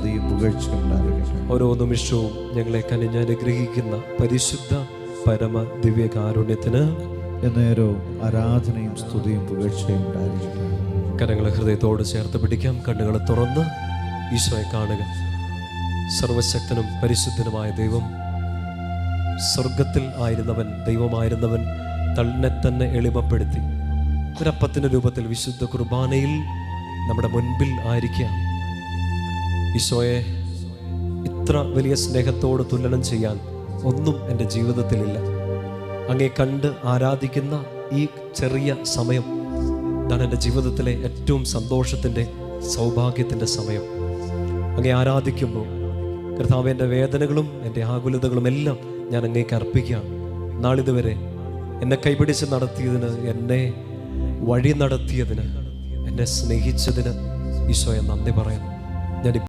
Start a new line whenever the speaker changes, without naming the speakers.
സ്തുതിയും പുകഴ്ചയും ഉണ്ടായിരിക്കട്ടെ.
ഓരോ നിമിഷവും ഞങ്ങളെ കനിഞ്ഞ് അനുഗ്രഹിക്കുന്ന പരിശുദ്ധ പരമ ദിവ്യകാരുണ്യത്തിന്
എന്നേരവും ആരാധനയും സ്തുതിയും പുകഴ്ചയും ഉണ്ടായിരിക്കട്ടെ.
കരങ്ങളെ ഹൃദയത്തോട് ചേർത്ത് പിടിക്കാം. കണ്ണുകൾ തുറന്ന് ഈശോയെ കാണുക. സർവശക്തനും പരിശുദ്ധനുമായ ദൈവം, സ്വർഗത്തിൽ ആയിരുന്നവൻ, ദൈവമായിരുന്നവൻ തന്നെ തന്നെ എളിമപ്പെടുത്തി ഒരപ്പത്തിൻ്റെ രൂപത്തിൽ വിശുദ്ധ കുർബാനയിൽ നമ്മുടെ മുൻപിൽ ആയിരിക്കുക. ഈശോയെ, ഇത്ര വലിയ സ്നേഹത്തോട് തുലനം ചെയ്യാൻ ഒന്നും എൻ്റെ ജീവിതത്തിലില്ല. അങ്ങേ കണ്ട് ആരാധിക്കുന്ന ഈ ചെറിയ സമയം, ഇതാണ് എൻ്റെ ജീവിതത്തിലെ ഏറ്റവും സന്തോഷത്തിൻ്റെ, സൗഭാഗ്യത്തിൻ്റെ സമയം. അങ്ങേ ആരാധിക്കുമ്പോൾ കർത്താവ്, എൻ്റെ വേദനകളും എൻ്റെ ആകുലതകളും എല്ലാം ഞാൻ അങ്ങേക്ക് അർപ്പിക്കുകയാണ്. നാളിതുവരെ എന്നെ കൈപിടിച്ച് നടത്തിയതിന്, എന്നെ വഴി നടത്തിയതിന്, എന്നെ സ്നേഹിച്ചതിന് ഈശോയെ നന്ദി പറയുന്നു. ഞാൻ